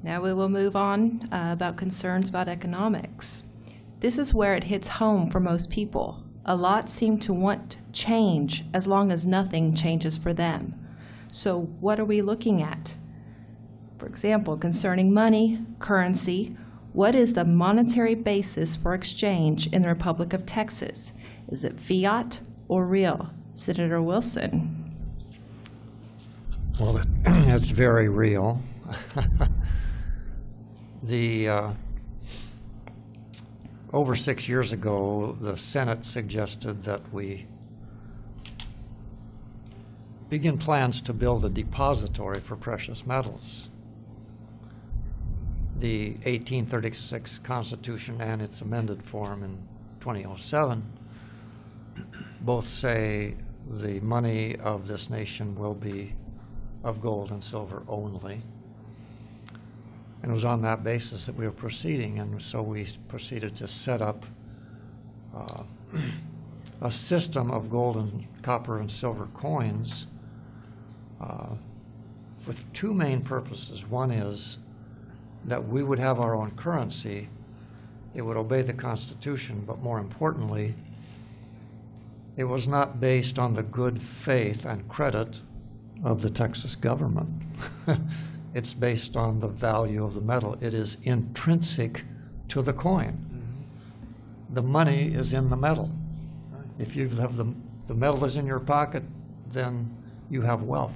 Now we will move on about concerns about economics. This is where it hits home for most people. A lot seem to want change as long as nothing changes for them. So what are we looking at? For example, concerning money, currency, what is the monetary basis for exchange in the Republic of Texas? Is it fiat or real? Senator Wilson. Well, it's very real. Over 6 years ago, the Senate suggested that we begin plans to build a depository for precious metals. The 1836 Constitution and its amended form in 2007 both say the money of this nation will be of gold and silver only. And it was on that basis that we were proceeding, and so we proceeded to set up a system of gold and copper and silver coins with two main purposes. One is that we would have our own currency. It would obey the Constitution, but more importantly, it was not based on the good faith and credit of the Texas government. It's based on the value of the metal. It is intrinsic to the coin. Mm-hmm. The money is in the metal. Right. If you have the metal is in your pocket, then you have wealth.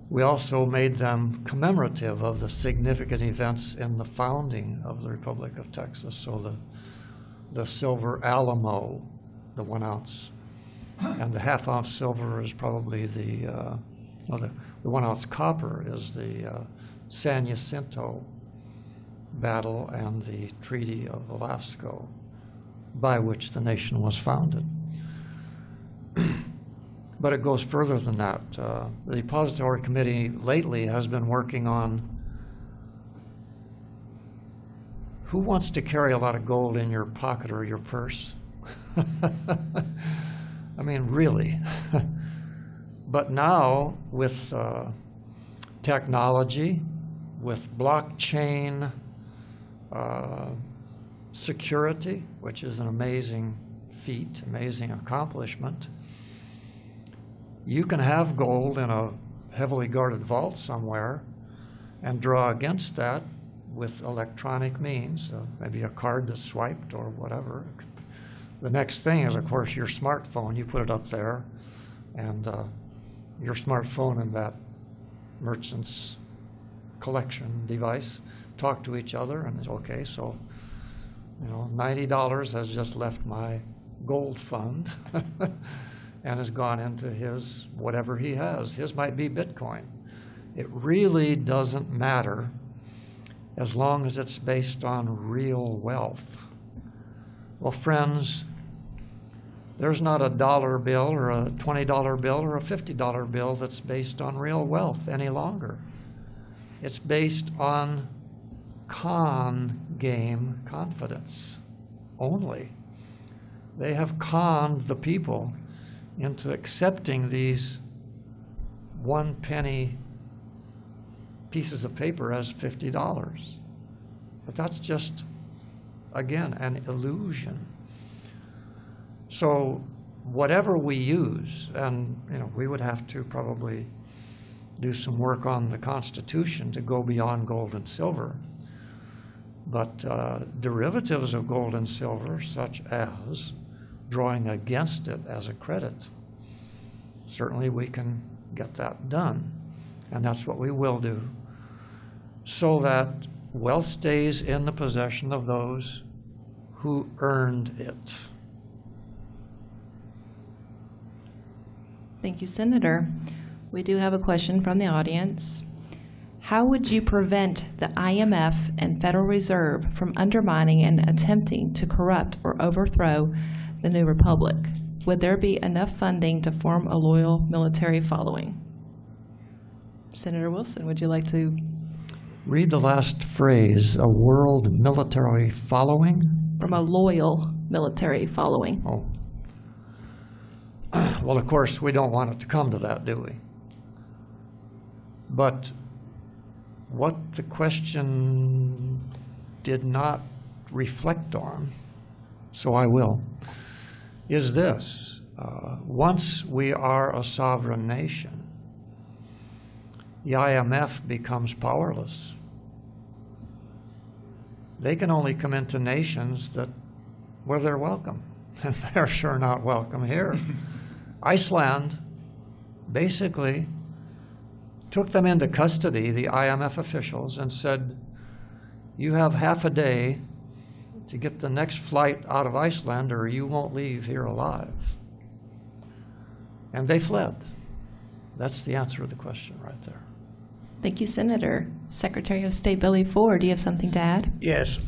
We also made them commemorative of the significant events in the founding of the Republic of Texas. So the silver Alamo, the 1 ounce, and the half-ounce silver is probably the 1 ounce copper is the San Jacinto battle and the Treaty of Alaska, by which the nation was founded. But it goes further than that. The Depository Committee lately has been working on who wants to carry a lot of gold in your pocket or your purse? I mean, really. But now, with technology, with blockchain security, which is an amazing feat, amazing accomplishment, you can have gold in a heavily guarded vault somewhere and draw against that with electronic means, maybe a card that's swiped or whatever. The next thing is, of course, your smartphone. You put it up there, and your smartphone and that merchant's collection device talk to each other, and it's okay. So, $90 has just left my gold fund and has gone into his whatever he has. His might be Bitcoin. It really doesn't matter as long as it's based on real wealth. Well, friends, there's not a dollar bill or a $20 bill or a $50 bill that's based on real wealth any longer. It's based on con game confidence only. They have conned the people into accepting these 1 penny pieces of paper as $50. But that's just, again, an illusion. So whatever we use, and we would have to probably do some work on the Constitution to go beyond gold and silver, but derivatives of gold and silver, such as drawing against it as a credit, certainly we can get that done, and that's what we will do, so that wealth stays in the possession of those who earned it. Thank you, Senator. We do have a question from the audience. How would you prevent the IMF and Federal Reserve from undermining and attempting to corrupt or overthrow the new republic? Would there be enough funding to form a loyal military following? Senator Wilson, would you like to? Read the last phrase, a world military following? From a loyal military following. Oh. Well, of course, we don't want it to come to that, do we? But what the question did not reflect on, so I will, is this. Once we are a sovereign nation, the IMF becomes powerless. They can only come into nations where they're welcome. And they're sure not welcome here. Iceland basically took them into custody, the IMF officials, and said, you have half a day to get the next flight out of Iceland or you won't leave here alive. And they fled. That's the answer to the question right there. Thank you, Senator. Secretary of State Billy Ford, do you have something to add? Yes.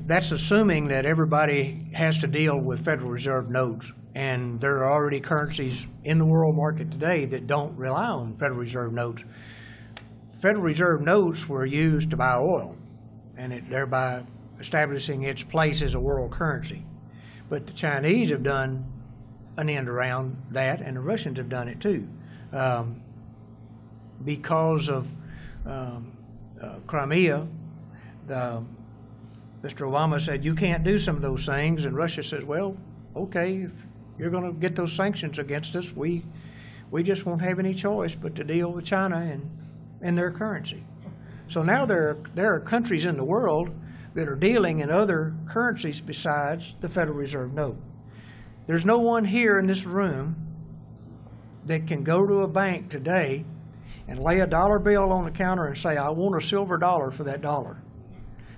That's assuming that everybody has to deal with Federal Reserve notes. And there are already currencies in the world market today that don't rely on Federal Reserve notes. Federal Reserve notes were used to buy oil, and thereby establishing its place as a world currency. But the Chinese have done an end around that, and the Russians have done it too. Because of Crimea, Mr. Obama said, you can't do some of those things, and Russia says, well, okay, if you're going to get those sanctions against us, we just won't have any choice but to deal with China and their currency. So now there are countries in the world that are dealing in other currencies besides the Federal Reserve note. There's no one here in this room that can go to a bank today and lay a dollar bill on the counter and say, I want a silver dollar for that dollar,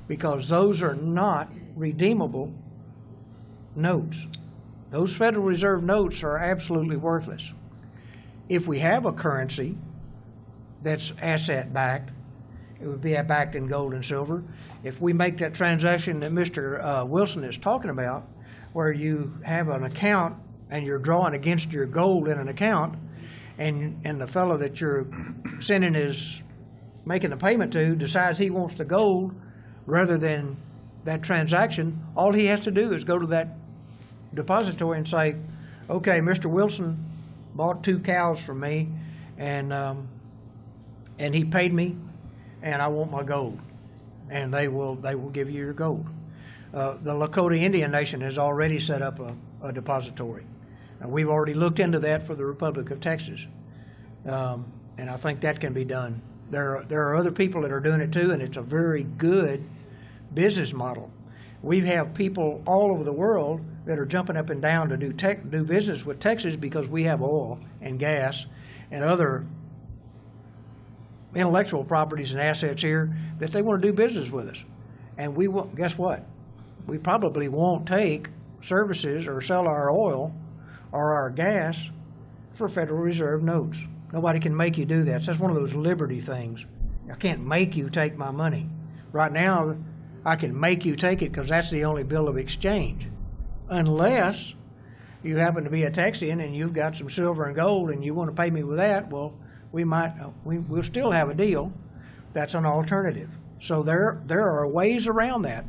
because those are not redeemable notes. Those Federal Reserve notes are absolutely worthless. If we have a currency that's asset-backed, it would be backed in gold and silver. If we make that transaction that Mr. Wilson is talking about, where you have an account and you're drawing against your gold in an account, and the fellow that you're making the payment to decides he wants the gold rather than that transaction, all he has to do is go to that depository and say, okay, Mr. Wilson bought 2 cows from me, and he paid me, and I want my gold, and they will give you your gold. The Lakota Indian Nation has already set up a depository. We've already looked into that for the Republic of Texas, and I think that can be done. There are other people that are doing it too, and it's a very good business model. We have people all over the world that are jumping up and down to do business with Texas because we have oil and gas and other intellectual properties and assets here that they want to do business with us. And guess what? We probably won't take services or sell our oil or our gas for Federal Reserve notes. Nobody can make you do that. So that's one of those liberty things. I can't make you take my money. Right now, I can make you take it because that's the only bill of exchange. Unless you happen to be a Texian and you've got some silver and gold and you want to pay me with that, well, we'll still have a deal. That's an alternative. So there are ways around that.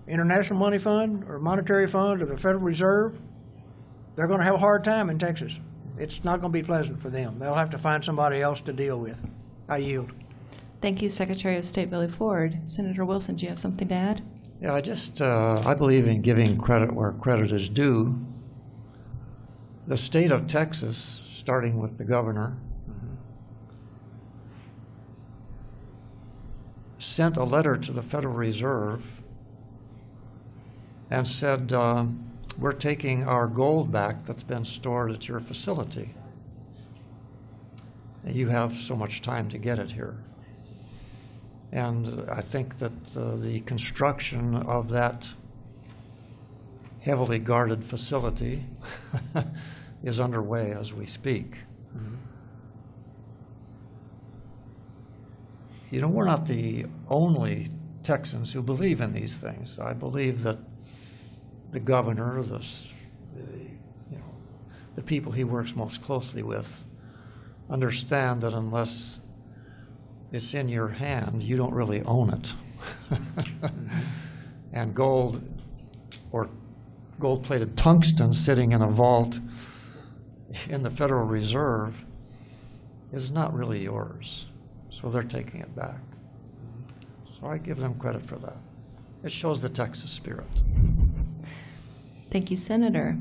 International Money Fund or Monetary Fund or the Federal Reserve, they're going to have a hard time in Texas. It's not going to be pleasant for them. They'll have to find somebody else to deal with. I yield. Thank you, Secretary of State Billy Ford. Senator Wilson, do you have something to add? Yeah, I believe in giving credit where credit is due. The state of Texas, starting with the governor, sent a letter to the Federal Reserve and said, we're taking our gold back that's been stored at your facility. You have so much time to get it here. And I think that the construction of that heavily guarded facility is underway as we speak. Mm-hmm. You know, we're not the only Texans who believe in these things. I believe that the governor, the people he works most closely with, understand that unless it's in your hand, you don't really own it. And gold or gold-plated tungsten sitting in a vault in the Federal Reserve is not really yours. So they're taking it back. So I give them credit for that. It shows the Texas spirit. Thank you, Senator.